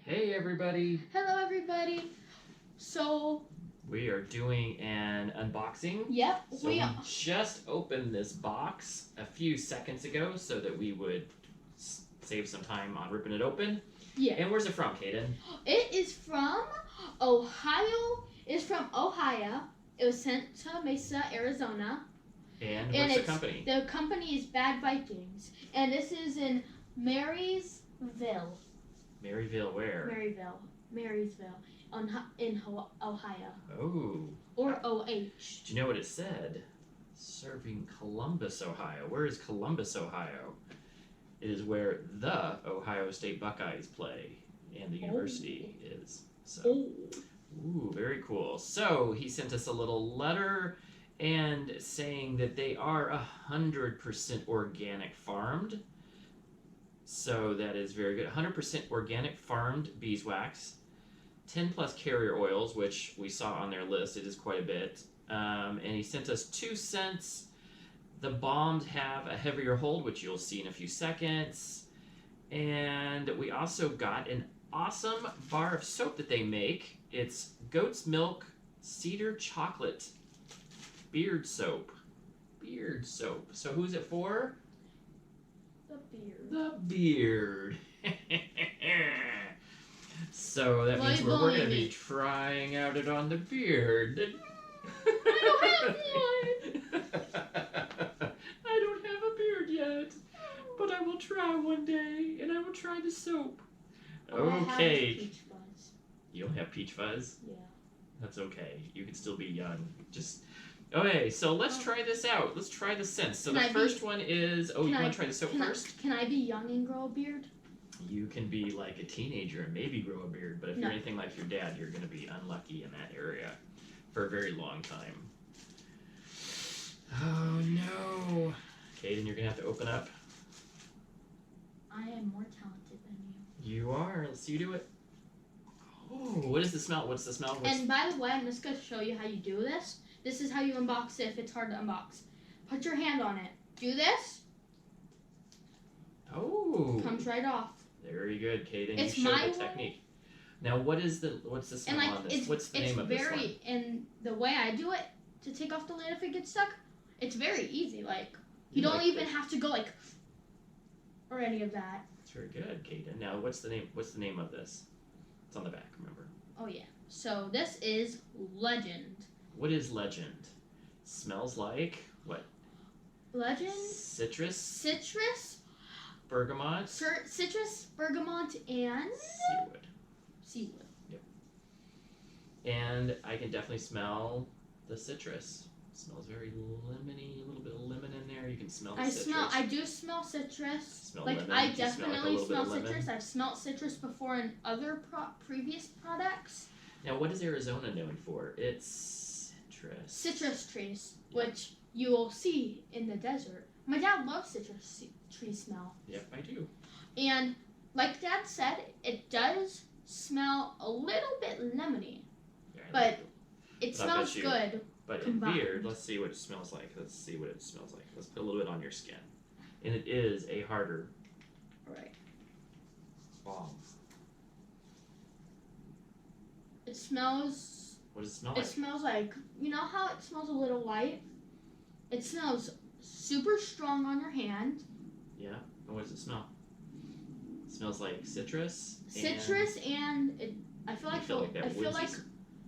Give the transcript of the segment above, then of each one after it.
Hey everybody! Hello everybody. So We are doing an unboxing. yep, So we just opened this box a few seconds ago so that we would save some time on ripping it open. Yeah. And where's it from, Kaden? It is from Ohio. It's from Ohio. It was sent to Mesa, Arizona. And what's the company? The company is Bad Vikings. And this is in Marysville. Maryville where? Marysville in Ohio. Oh. Or OH. Do you know what it said? Serving Columbus, Ohio. Where is Columbus, Ohio? It is where the Ohio State Buckeyes play and the university is. So, ooh, very cool. So he sent us a little letter and saying that they are 100% organic farmed. So that is very good. 100% organic farmed beeswax, 10 plus carrier oils, which we saw on their list. It is quite a bit. And he sent us 2 cents. The bombs have a heavier hold, which you'll see in a few seconds. And we also got an awesome bar of soap that they make. It's goat's milk cedar chocolate beard soap. Beard soap. So who's it for? The beard. So that means we're going to be trying out it on the beard. I don't have one. I don't have a beard yet, but I will try one day, and I will try the soap. Okay. Peach fuzz. You don't have peach fuzz? Yeah. That's okay. You can still be young. Okay, so let's try this out. Let's try the scents. So the first one is... Oh, you want to try the soap first? Can I be young and grow a beard? You can be like a teenager and maybe grow a beard, but if you're anything like your dad, you're going to be unlucky in that area for a very long time. Oh, no. Kaden, you're going to have to open up. I am more talented than you. You are. Let's see you do it. Oh, what is the smell? What's the smell? And by the way, I'm just going to show you how you do this. This is how you unbox it if it's hard to unbox. Put your hand on it. Do this. Oh. Comes right off. Very good, Kaden. You showed the technique. Now, what's the smell on this? What's the name of this one? And the way I do it to take off the lid if it gets stuck, it's very easy. Like you don't even have to go like or any of that. It's very good, Kaden. Now, what's the name? What's the name of this? It's on the back. Remember? Oh yeah. So this is Legend. What is Legend? Smells like what? Legend. Citrus. Bergamot. Citrus, bergamot, and seawood. Yep. And I can definitely smell the citrus. It smells very lemony, a little bit of lemon in there. You can smell the citrus. I do smell citrus. Lemon. I definitely smell citrus. I've smelled citrus before in other previous products. Now, what is Arizona known for? It's citrus. Citrus trees, which you will see in the desert. My dad loves citrus tree smell. Yep, I do. And like Dad said, it does smell a little bit lemony, but it smells good. But in beard, let's see what it smells like. Let's put a little bit on your skin. And it is a harder bomb. It smells... What does it smell like? It smells like... You know how it smells a little light? It smells super strong on your hand. Yeah. And what does it smell? It smells like citrus. And I feel like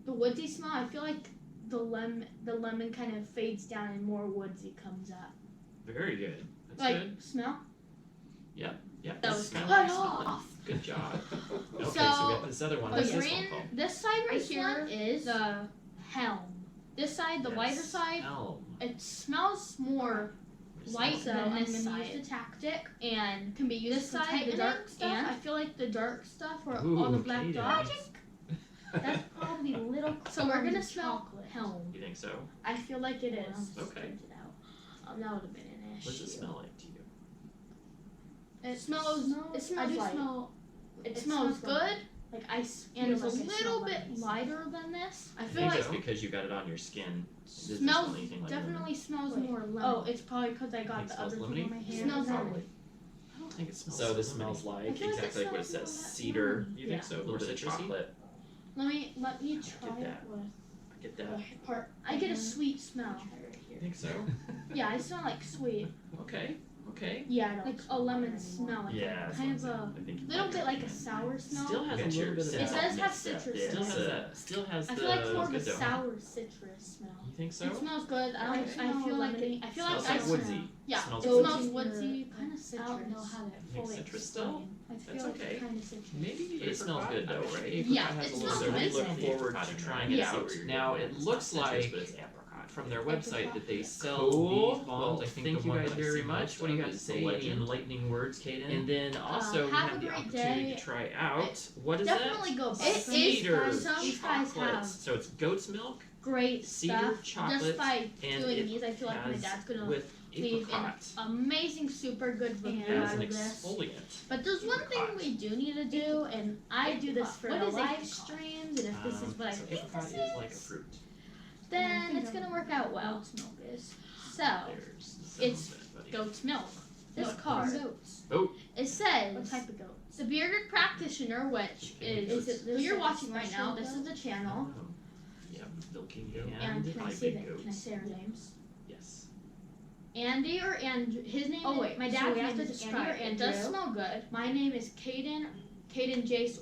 the woodsy smell. I feel like the lemon kind of fades down and more woodsy comes up. Very good. That's good. Smell. Yep. That was cut off. Good job. Okay, so we have this other one. What's this one called? This side right here is the helm. This side, the lighter side, it smells more light than this side. Use the tactic and can be used this to side, the dark stuff. And I feel like the dark stuff or all the black dots. That's probably little. So we're gonna smell helm. You think so? I feel like it is. Okay. That would have been an issue. What does it smell like to you? It smells. It smells good. Like ice, and it's a little bit lighter than this. I feel like that's because you got it on your skin. Definitely smells more lemon. Oh, it's probably because I got the other thing on my hair. It smells lemon. don't think it smells. So this lemony. smells I like feel like exactly it like what it smells says. more Cedar. lemony. You think so? A little bit of citrusy? chocolate. Let me try Get it that. with I get that. the part. I get a sweet smell. You think so? Yeah, I smell like sweet. Okay. Okay. Yeah, like a lemon smell. Like Yeah. kind of a I think you little might bit be like a right. sour smell. Still has a Get little your bit of It does saltiness have stuff. citrus Still in has it. still has I the. feel like more of a good though. sour citrus smell. You think so? It smells good. I feel like lemony. I feel Smells like like I woodsy. Yeah, Smells it like smells woodsy. woodsy, kind of citrus. I don't know how to You think fully citrus explain. I That's feel like okay. it's kind of citrus. Maybe But it smells apricot? good though, I bet you right? apricot Yeah, has it a little smells bit of good. So we look apricot forward in to there. trying I it see out. where you're Now going. it It's looks not citrus, like but it's apricot. from their Apricot. website that they sell Cool. these Well, bombs. I I think think the you one guys that I very see much. most What do you of have to is the say? legend. Enlightening words, Kaden. And then also we have have a the great opportunity day. to try out. What is Definitely that? go buy It some. is Cedar Some guys chocolate. have So it's goat's milk great cedar stuff. chocolate, Just by and doing it these, I feel like my has dad's gonna with leave an apricot amazing, super good review as out an of this. exfoliant. But there's one thing Apricot. we do need to do, and I do this for What the is live apricot? streams, and if this is what I So think apricot this is like a fruit. then it's gonna work out well. Goat's milk is. So, There's the sound it's of it, buddy. goat's milk. This Milk card, from goats. Oh. it says What type of goats? the bearded practitioner, which is it who this you're like watching right special now. This is the channel, Oh. Yeah, milking goat and Can I high say big that? goat. Can I say our names? Yes. Andy or Andrew. His name. Oh, is, wait, my so dad's we have name to is Andy or describe it. Andrew. It does smell good. My name is Caden Jace.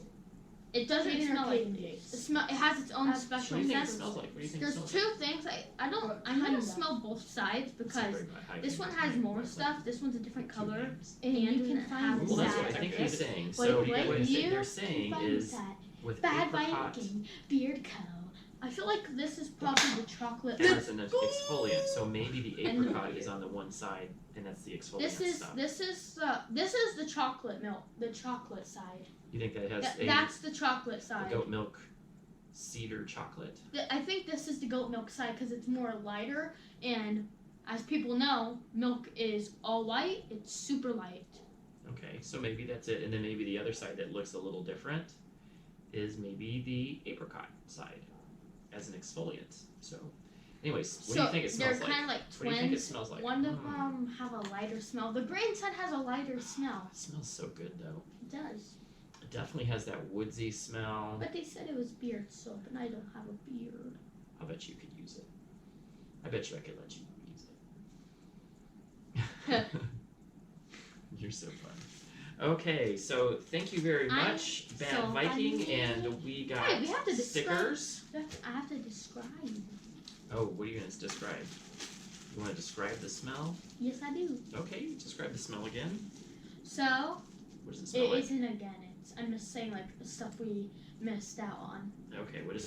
It doesn't Caden or smell like. Caden It Jace? smell. It has its own What special do you think it scent. smells like? What do you think it There's smells two things. I'm gonna Honey smell both sides like? because this one has more stuff. This one's a different color, And you can can find have Well, that's that. what I think he's saying. Wait, So wait, what you they're saying Find is that. with Bad apricot Viking, Beard Co. I feel like this is probably the chocolate. as an exfoliant. So maybe the apricot is on the one side, and that's the exfoliant This is stuff. this is the chocolate milk, the chocolate side. You think that has That's the chocolate a side. goat milk cedar chocolate? I think this is the goat milk side because it's more lighter, and as people know, milk is all white. It's super light. Okay, so maybe that's it, and then maybe the other side that looks a little different is maybe the apricot side as an exfoliant. So, anyways, what do you think it smells they're like? kind of like What do you think it twins. smells like? One of them have a lighter smell. The green side has a lighter smell. It smells so good though. It does. It definitely has that woodsy smell. But they said it was beard soap, and I don't have a beard. I bet you could use it. I bet you I could let you use it. You're so fun. Okay, so thank you very I'm much, Bad so Viking, funny. and we got Hey, we have to stickers. I have to describe. Oh, what are you going to describe? You want to describe the smell? Yes, I do. Okay, describe the smell again. So What does it smell it like? isn't again. I'm just saying like the stuff we missed out on. Okay, what is